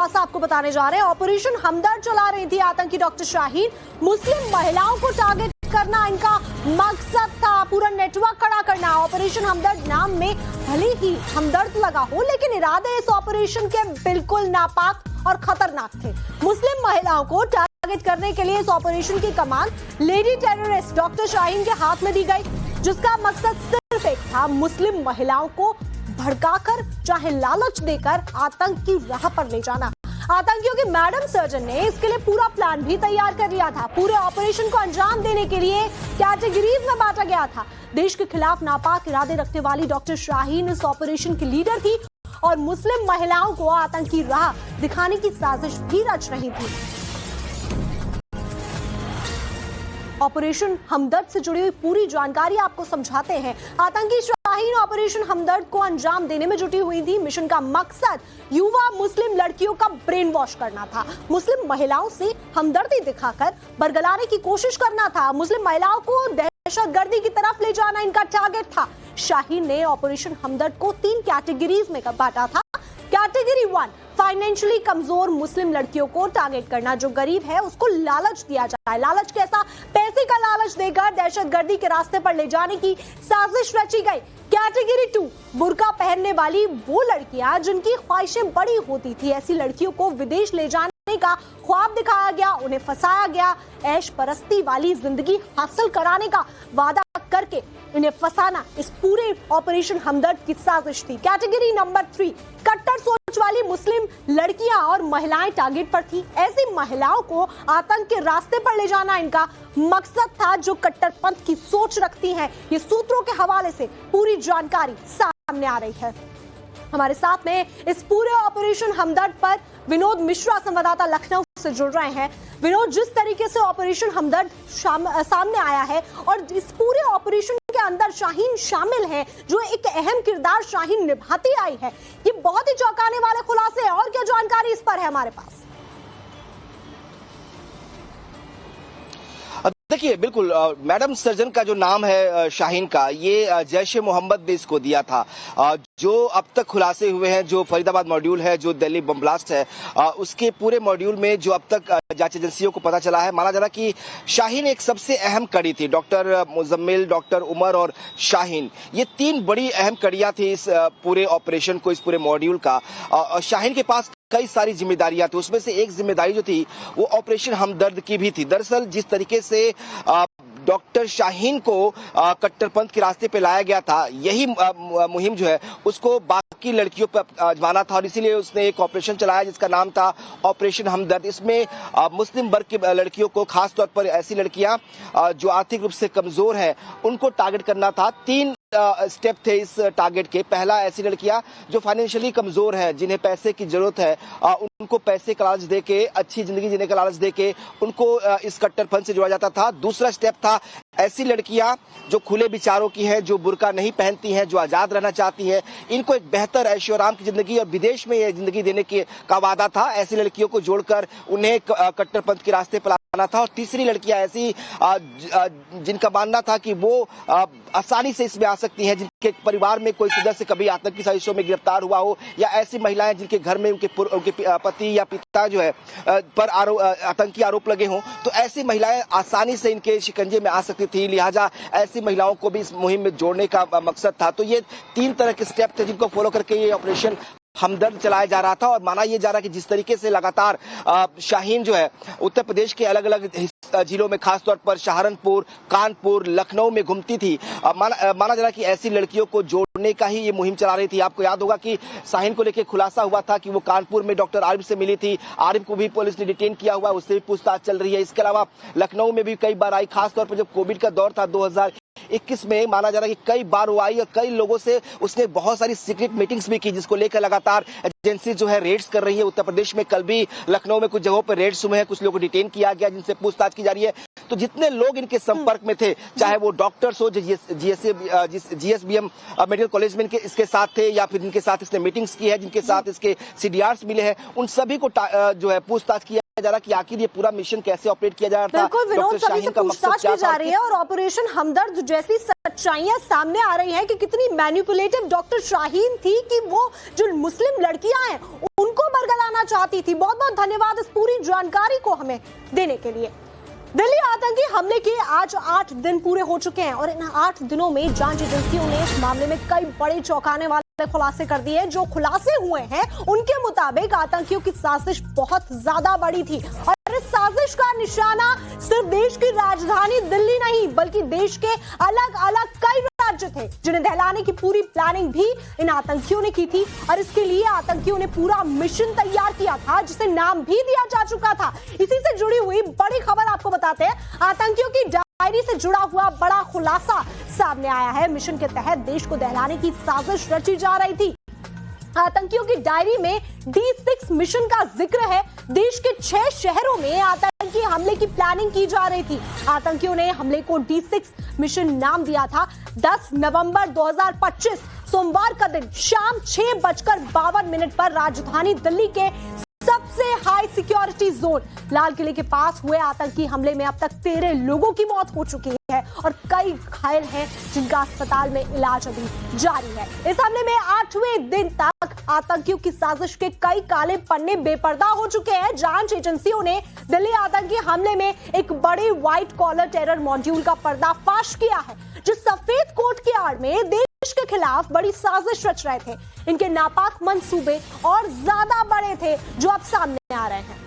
खुलासा आपको बताने जा रहे हैं। ऑपरेशन हमदर्द चला रही थी आतंकी डॉक्टर शाहीन। मुस्लिम महिलाओं को टारगेट करना इनका मकसद था, पूरा नेटवर्क खड़ा करना। ऑपरेशन हमदर्द नाम में भले ही हमदर्द लगा हो, लेकिन इरादे इस ऑपरेशन के बिल्कुल नापाक और खतरनाक थे। मुस्लिम महिलाओं को टारगेट करने के लिए इस ऑपरेशन की कमान लेडी टेररिस्ट डॉक्टर शाहीन के हाथ में दी गई, जिसका मकसद सिर्फ एक था, मुस्लिम महिलाओं को भड़काकर चाहे लालच देकर आतंक की राह पर ले जाना। आतंकियों की मैडम सर्जन ने इसके लिए पूरा प्लान भी तैयार कर लिया था। पूरे ऑपरेशन को अंजाम देने के लिए कैटेगरीज में बांटा गया था। देश के खिलाफ नापाक इरादे रखने वाली डॉक्टर शाहीन इस ऑपरेशन की लीडर थी और मुस्लिम महिलाओं को आतंकी राह दिखाने की साजिश भी रच रही थी। ऑपरेशन हमदर्द से जुड़ी हुई पूरी जानकारी आपको समझाते हैं। आतंकी शाहीन ऑपरेशन हमदर्द को अंजाम देने में जुटी हुई थी। मिशन का मकसद युवा मुस्लिम लड़कियों का ब्रेन वॉश करना था। मुस्लिम महिलाओं से हमदर्दी दिखाकर बरगलाने की कोशिश करना था। मुस्लिम महिलाओं को दहशतगर्दी की तरफ ले जाना इनका टारगेट था। शाहीन ने ऑपरेशन हमदर्द को 3 कैटेगरीज में बांटा था। कैटेगरी 1, फाइनेंशियली कमजोर मुस्लिम लड़कियों को टारगेट करना। जो गरीब है उसको लालच दिया जाए। लालच कैसा? पैसे का लालच देकर दहशतगर्दी के रास्ते पर ले जाने की साजिश रची गई। कैटेगरी 2, बुर्का पहनने वाली वो लड़कियां जिनकी ख्वाहिशें बड़ी होती थी। ऐसी लड़कियों को विदेश ले जाने का ख्वाब दिखाया गया, उन्हें फंसाया गया। ऐश परस्ती वाली जिंदगी हासिल कराने का वादा करके इन्हें फंसाना इस पूरे ऑपरेशन हमदर्द की साजिश थी। कैटेगरी नंबर 3, कट्टर सोच वाली मुस्लिम लड़कियां और महिलाएं टारगेट पर थी। ऐसी महिलाओं को आतंक के रास्ते पर ले जाना इनका मकसद था, जो कट्टरपंथ की सोच रखती हैं। ये सूत्रों के हवाले से पूरी जानकारी सामने आ रही है। हमारे साथ में इस पूरे ऑपरेशन हमदर्द पर विनोद मिश्रा संवाददाता लखनऊ से जुड़ रहे हैं। विनोद, जिस तरीके से ऑपरेशन हमदर्द सामने आया है और इस पूरे ऑपरेशन के अंदर शाहीन शामिल है, जो एक अहम किरदार शाहीन निभाती आई है, ये बहुत ही चौंकाने वाले खुलासे हैं। और क्या जानकारी इस पर है हमारे पास? देखिए, बिल्कुल मैडम सर्जन का जो नाम है शाहीन का, ये जैश-ए मोहम्मद ने इसको दिया था। जो अब तक खुलासे हुए हैं, जो फरीदाबाद मॉड्यूल है, जो दिल्ली बम ब्लास्ट है, उसके पूरे मॉड्यूल में जो अब तक जांच एजेंसियों को पता चला है, माना जा रहा कि शाहीन एक सबसे अहम कड़ी थी। डॉक्टर मुजम्मिल, डॉक्टर उमर और शाहीन, ये 3 बड़ी अहम कड़ियां थी इस पूरे ऑपरेशन को, इस पूरे मॉड्यूल का। शाहीन के पास कई सारी जिम्मेदारियां थी। उसमें से एक जिम्मेदारी जो थी वो ऑपरेशन हमदर्द की भी थी। दरअसल जिस तरीके से डॉक्टर शाहीन को कट्टरपंथ के रास्ते पे लाया गया था, यही मुहिम जो है उसको बाकी लड़कियों पर आजमाना था और इसीलिए उसने एक ऑपरेशन चलाया जिसका नाम था ऑपरेशन हमदर्द। इसमें मुस्लिम वर्ग की लड़कियों को, खासतौर पर ऐसी लड़कियां जो आर्थिक रूप से कमजोर हैं, उनको टारगेट करना था। 3 स्टेप थे इस टारगेट के। पहला, ऐसी लड़कियां जो फाइनेंशियली कमजोर हैं, जिन्हें पैसे की जरूरत है, उनको पैसे का लालच देके, अच्छी जिंदगी जीने का लालच देके उनको इस कट्टरपंथ से जोड़ा जाता था। दूसरा स्टेप था, ऐसी लड़कियां जो खुले विचारों की हैं, जो बुर्का नहीं पहनती हैं, जो आजाद रहना चाहती हैं, इनको एक बेहतर ऐशो आराम की जिंदगी और विदेश में यह जिंदगी देने का वादा था। ऐसी लड़कियों को जोड़कर उन्हें कट्टरपंथ के रास्ते पर लाना था। और तीसरी लड़कियां ऐसी जिनका मानना था कि वो आसानी से इसमें आ सकती हैं, जिनके परिवार में कोई सदस्य कभी आतंकी साजिशों में गिरफ्तार हुआ हो, या ऐसी महिलाएं जिनके घर में उनके पति या पिता जो है पर आतंकी आरोप लगे हों, तो ऐसी महिलाएं आसानी से इनके शिकंजे में आ सकती थी। लिहाजा ऐसी महिलाओं को भी इस मुहिम में जोड़ने का मकसद था। तो ये 3 तरह के स्टेप थे जिनको फॉलो करके ये ऑपरेशन हमदर्द चलाया जा रहा था। और माना यह जा रहा है कि जिस तरीके से लगातार शाहीन जो है उत्तर प्रदेश के अलग अलग जिलों में, खासतौर पर सहारनपुर, कानपुर, लखनऊ में घूमती थी, माना जा रहा है कि ऐसी लड़कियों को जोड़ने का ही ये मुहिम चला रही थी। आपको याद होगा कि शाहीन को लेकर खुलासा हुआ था कि वो कानपुर में डॉक्टर आरिफ से मिली थी। आरिफ को भी पुलिस ने डिटेन किया हुआ है, उससे भी पूछताछ चल रही है। इसके अलावा लखनऊ में भी कई बार आई, खासतौर पर जब कोविड का दौर था 2021 में, माना जा रहा है कि कई बार वो आई और कई लोगों से उसने बहुत सारी सीक्रेट मीटिंग्स भी की, जिसको लेकर लगातार एजेंसी जो है रेड्स कर रही है। उत्तर प्रदेश में कल भी लखनऊ में कुछ जगहों पर रेड्स हुए हैं, कुछ लोगों को डिटेन किया गया, जिनसे पूछताछ की जा रही है। तो जितने लोग इनके संपर्क में थे, चाहे वो डॉक्टर्स हो जो जीएसबीएम मेडिकल कॉलेज में इसके साथ थे, या फिर जिनके साथ इसने मीटिंग्स की है, जिनके साथ इसके सीडीआर्स मिले हैं, उन सभी को जो है पूछताछ किया जा रहा कि आखिर ये पूरा मिशन कैसे ऑपरेट किया जा रहा था। बिल्कुल विनोद, डॉक्टर सभी शाहीन से का मकसद पूछताछ क्या की जा था? रही है और ऑपरेशन हमदर्द जैसी सच्चाइयां सामने आ रही हैं कि कितनी मैनिपुलेटिव डॉक्टर शाहीन थी कि वो जो मुस्लिम लड़कियां हैं उनको बरगलाना चाहती थी। बहुत बहुत धन्यवाद इस पूरी जानकारी को हमें देने के लिए। दिल्ली आतंकी हमले के आज 8 दिन पूरे हो चुके हैं और इन 8 दिनों में जांच एजेंसियों ने इस मामले में कई बड़े चौंकाने वाले खुलासे कर दिए हैं। जो खुलासे हुए हैं उनके मुताबिक आतंकियों की साजिश बहुत ज्यादा बड़ी थी और इस साजिश का निशाना सिर्फ देश की राजधानी दिल्ली नहीं बल्कि देश के अलग अलग कई राज्य थे जिन्हें दहलाने की पूरी प्लानिंग भी इन आतंकियों ने की थी और इसके लिए आतंकियों ने पूरा मिशन तैयार किया था जिसे नाम भी दिया जा चुका था। इसी से जुड़ी हुई बड़ी खबर आपको बताते हैं। आतंकियों की डायरी से जुड़ा हुआ बड़ा खुलासा सामने आया है। मिशन के तहत देश को दहलाने की साजिश रची जा रही थी। आतंकियों की डायरी में D6 मिशन का जिक्र है। देश के 6 शहरों में आतंकी हमले की प्लानिंग की जा रही थी। आतंकियों ने हमले को D6 मिशन नाम दिया था। 10 नवंबर 2025 सोमवार का दिन शाम 6:52 पर राजधानी दिल्ली के सबसे हाई सिक्योरिटी जोन लाल किले के पास हुए आतंकी हमले में अब तक 13 लोगों की मौत हो चुकी है और कई घायल हैं जिनका अस्पताल में इलाज अभी जारी है। इस हमले में 8वें दिन तक आतंकियों की साजिश के कई काले पन्ने बेपर्दा हो चुके हैं। जांच एजेंसियों ने दिल्ली आतंकी हमले में एक बड़े व्हाइट कॉलर टेरर मॉड्यूल का पर्दाफाश किया है जो सफेद कोट की आड़ में देश के खिलाफ बड़ी साजिश रच रहे थे। इनके नापाक मंसूबे और ज्यादा बड़े थे जो अब सामने आ रहे हैं।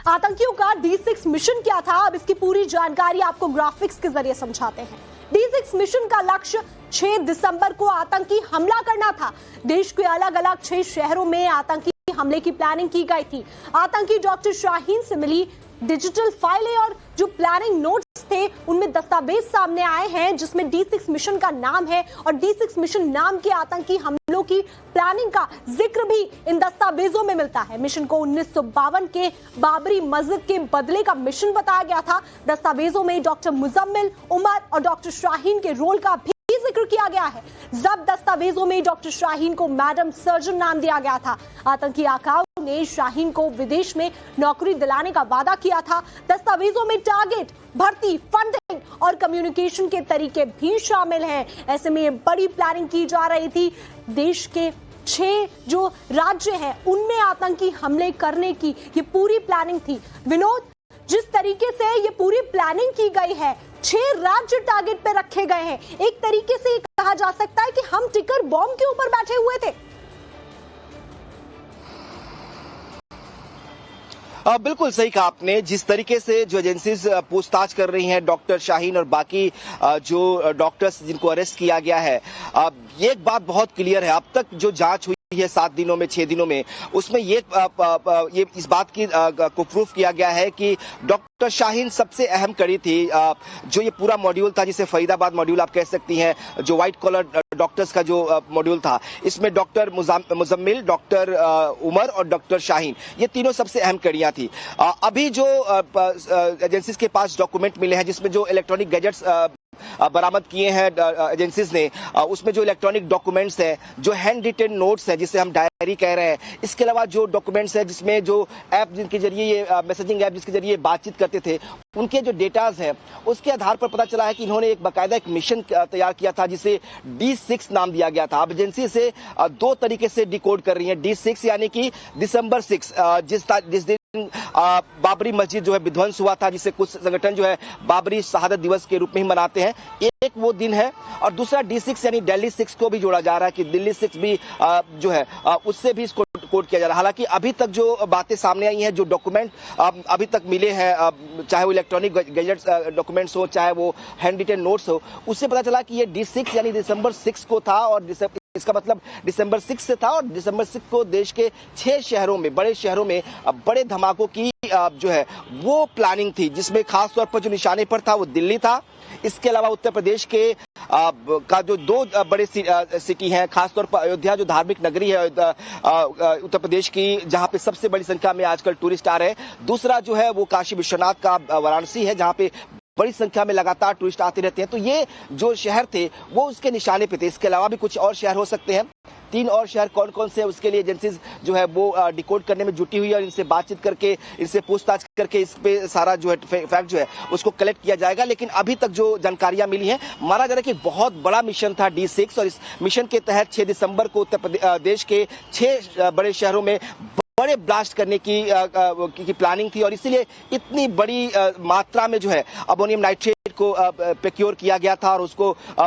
आतंकियों का D6 मिशन क्या था, अब इसकी पूरी जानकारी आपको ग्राफिक्स के जरिए समझाते हैं। D6 मिशन का लक्ष्य 6 दिसंबर को आतंकी हमला करना था। देश के अलग अलग 6 शहरों में आतंकी हमले की प्लानिंग की गई थी। आतंकी डॉक्टर शाहीन से मिली डिजिटल फाइलें और जो प्लानिंग नोट्स थे उनमें दस्तावेज सामने आए हैं जिसमें D6 मिशन का नाम है और D6 मिशन नाम के आतंकी हमलों की प्लानिंग का जिक्र भी इन दस्तावेजों में मिलता है। मिशन को 1952 के बाबरी मस्जिद के बदले का मिशन बताया गया था। दस्तावेजों में डॉक्टर मुजम्मिल, उमर और डॉक्टर शाहीन के रोल का भी जिक्र किया गया है। जब्त दस्तावेजों में डॉक्टर शाहीन को मैडम सर्जन नाम दिया गया था। आतंकी आकाओं ने शाहीन को विदेश में नौकरी दिलाने का वादा किया था। दस्तावेजों में टारगेट, भर्ती, फंडिंग और कम्युनिकेशन के तरीके भी शामिल हैं। ऐसे में ये बड़ी प्लानिंग की जा रही थी। देश के 6 जो राज्य हैं उनमें आतंकी हमले करने की ये पूरी प्लानिंग थी। विनोद, जिस तरीके से ये पूरी प्लानिंग की गई है, 6 राज्य टारगेट पे रखे गए हैं। एक तरीके से ये कहा जा सकता है कि हम टिकर बॉम्ब के ऊपर बैठे हुए थे। बिल्कुल सही कहा आपने। जिस तरीके से जो एजेंसीज पूछताछ कर रही हैं डॉक्टर शाहीन और बाकी जो डॉक्टर्स जिनको अरेस्ट किया गया है, ये एक बात बहुत क्लियर है। अब तक जो जांच हुई है 7 दिनों में, 6 दिनों में, उसमें ये इस बात की को प्रूफ किया गया है कि डॉक्टर शाहीन सबसे अहम कड़ी थी। जो ये पूरा मॉड्यूल था जिसे फरीदाबाद मॉड्यूल आप कह सकती हैं, जो व्हाइट कॉलर डॉक्टर्स का जो मॉड्यूल था, इसमें डॉक्टर मुजम्मिल, डॉक्टर उमर और डॉक्टर शाहीन, ये तीनों सबसे अहम कड़ियां थी। अभी जो एजेंसीज के पास डॉक्यूमेंट मिले हैं जिसमें जो इलेक्ट्रॉनिक गैजेट्स बरामद किए हैं एजेंसीज ने, उसमें जो इलेक्ट्रॉनिक डॉक्यूमेंट्स हैं, जो हैंड रिटेन नोट्स हैं जिसे हम डायरी कह रहे हैं, इसके अलावा जो डॉक्यूमेंट्स हैं जिसमें जो ऐप जिनके जरिए ये मैसेजिंग ऐप जिसके जरिए बातचीत करते थे, उनके जो डेटाज हैं, उसके आधार पर पता चला है कि इन्होंने एक बाकायदा एक मिशन तैयार किया था जिसे D6 नाम दिया गया था। अब एजेंसी से 2 तरीके से डिकोड कर रही है। D6 यानी कि दिसंबर 6, जिस दिन बाबरी मस्जिद जो है विध्वंस हुआ था, जिसे कुछ संगठन जो है बाबरी शहादत दिवस के रूप में ही मनाते हैं, एक वो दिन है। और दूसरा D6 यानी दिल्ली 6 को भी जोड़ा जा रहा है कि दिल्ली 6 भी जो है उससे भी इसको कोड किया जा रहा है। हालांकि अभी तक जो बातें सामने आई हैं, जो डॉक्यूमेंट अभी तक मिले हैं, चाहे वो इलेक्ट्रॉनिक गैजेट्स डॉक्यूमेंट्स हो, चाहे वो हैंड रिटेन नोट्स हो, उससे पता चला कि ये D6 यानी दिसंबर 6 को था और इसका मतलब दिसंबर 6 से था और दिसंबर 6 को देश के 6 शहरों में, बड़े शहरों में बड़े धमाकों की जो है वो प्लानिंग थी, जिसमें खासतौर पर जो निशाने पर था वो दिल्ली था। इसके अलावा उत्तर प्रदेश के का जो 2 बड़े सिटी हैं, खासतौर पर अयोध्या जो धार्मिक नगरी है उत्तर प्रदेश की, जहां पे सबसे बड़ी संख्या में आजकल टूरिस्ट आ रहे हैं। दूसरा जो है वो काशी विश्वनाथ का वाराणसी है, जहां पे बड़ी संख्या में लगातार टूरिस्ट आते रहते हैं। तो ये जो शहर थे वो उसके निशाने पे थे। इसके अलावा भी कुछ और शहर हो सकते हैं। 3 और शहर कौन कौन से हैं उसके लिए एजेंसीज जो है वो डिकोड करने में जुटी हुई है और इनसे बातचीत करके, इनसे पूछताछ करके इस पे सारा जो है फैक्ट जो है उसको कलेक्ट किया जाएगा। लेकिन अभी तक जो जानकारियां मिली हैं, माना जा रहा है कि बहुत बड़ा मिशन था D6 और इस मिशन के तहत 6 दिसंबर को उत्तर प्रदेश के 6 बड़े शहरों में बड़े ब्लास्ट करने की प्लानिंग थी और इसीलिए इतनी बड़ी मात्रा में जो है अमोनियम नाइट्रेट को प्रोक्योर किया गया था और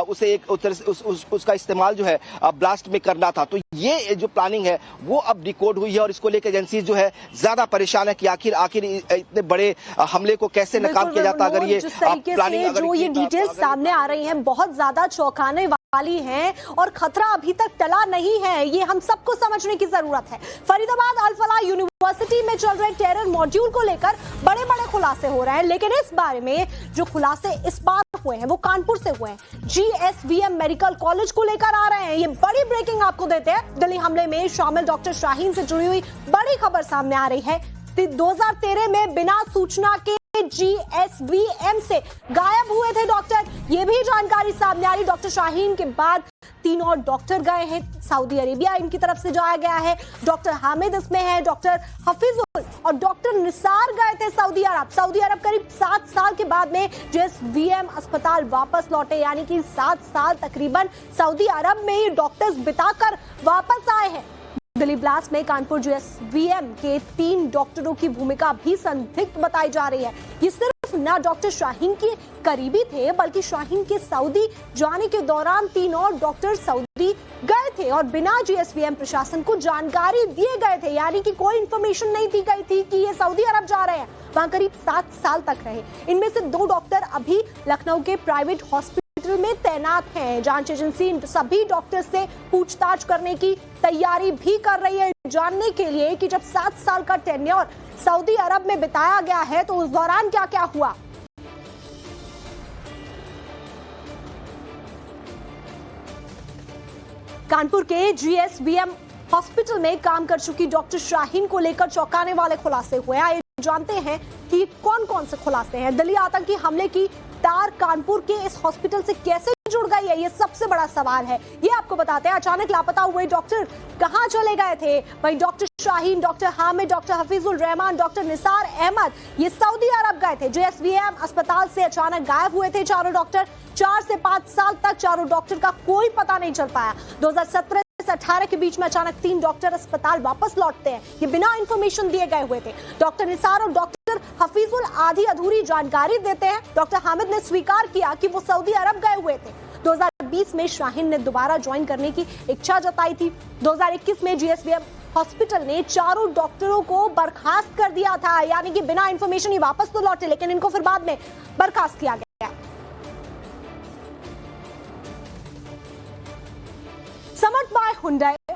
उसे एक उसका इस्तेमाल जो है ब्लास्ट में करना था। तो ये जो प्लानिंग है वो अब डिकोड हुई है और इसको लेकर एजेंसी जो है ज्यादा परेशान है कि आखिर इतने बड़े हमले को कैसे नाकाम किया जाता। अगर ये प्लानिंग, जो ये डिटेल्स सामने आ रही हैं बहुत ज्यादा चौंकाने वाली हैं और खतरा अभी तक टला नहीं है, ये हम सबको समझने की जरूरत है। फरीदाबाद अल फलाह यूनिवर्सिटी में चल रहे टेरर मॉड्यूल को लेकर बड़े बड़े खुलासे हो रहे हैं, लेकिन इस बारे में जो खुलासे इस बार हुए हैं वो कानपुर से हुए हैं। GSVM मेडिकल कॉलेज को लेकर आ रहे हैं। ये बड़ी ब्रेकिंग आपको देते हैं। दिल्ली हमले में शामिल डॉक्टर शाहीन से जुड़ी हुई बड़ी खबर सामने आ रही है। 2013 में बिना सूचना के GSVM से गायब हुए थे डॉक्टर, ये भी जानकारी सामने आ रही। डॉक्टर शाहीन के बाद 3 और डॉक्टर गए हैं सऊदी अरेबिया, इनकी तरफ से जाया गया है। डॉक्टर हामिद इसमें है, डॉक्टर हफीजुल और डॉक्टर निसार गए थे सऊदी अरब करीब 7 साल के बाद में GSVM अस्पताल वापस लौटे, यानी कि 7 साल तकरीबन सऊदी अरब में ये डॉक्टर्स बिताकर वापस आए हैं। दिल्ली ब्लास्ट में कानपुर GSVM के 3 डॉक्टरों की भूमिका भी संदिग्ध बताई जा रही है। ये सिर्फ ना डॉक्टर शाहीन के करीबी थे, बल्कि शाहीन के सऊदी जाने के दौरान 3 और डॉक्टर सऊदी गए थे और बिना GSVM प्रशासन को जानकारी दिए गए थे, यानी कि कोई इंफॉर्मेशन नहीं दी गई थी कि ये सऊदी अरब जा रहे हैं। वहां करीब 7 साल तक रहे। इनमें से 2 डॉक्टर अभी लखनऊ के प्राइवेट हॉस्पिटल में तैनात हैं। जांच एजेंसी सभी डॉक्टर से पूछताछ करने की तैयारी भी कर रही है, जानने के लिए कि जब 7 साल का टेन्योर सऊदी अरब में बिताया गया है तो उस दौरान क्या क्या हुआ। कानपुर के GSVM हॉस्पिटल में काम कर चुकी डॉक्टर शाहीन को लेकर चौंकाने वाले खुलासे हुए। आइए जानते हैं कि कौन कौन से खुलासे हैं। दिल्ली आतंकी हमले की तार कानपुर के इस हॉस्पिटल से कैसे जुड़ गई है, ये सबसे बड़ा सवाल है। ये आपको बताते हैं अचानक लापता हुए डॉक्टर कहां चले गए थे। वहीं doctor Shaheen, doctor Hamid, doctor Hafizul Rahman, doctor Nisar Ahmad ये सऊदी अरब गए थे। GSVM अस्पताल से अचानक गायब हुए थे चारों डॉक्टर। 4 से 5 साल तक चारों डॉक्टर का कोई पता नहीं चल पाया। 2017 से 18 के बीच में अचानक 3 डॉक्टर अस्पताल वापस लौटते हैं, ये बिना इंफॉर्मेशन दिए गए हुए थे। डॉक्टर निसार और डॉक्टर हफीजुल आधी अधूरी जानकारी देते हैं। डॉक्टर हामिद ने स्वीकार किया कि वो सऊदी अरब गए हुए थे। 2020 में शाहीन ने दोबारा ज्वाइन करने की इच्छा जताई थी। 2021 में GSVM हॉस्पिटल ने चारों डॉक्टरों को बर्खास्त कर दिया था, यानी कि बिना इंफॉर्मेशन ही वापस तो लौटे, लेकिन इनको फिर बाद में बर्खास्त किया गया। समर्थ बाय हुंडई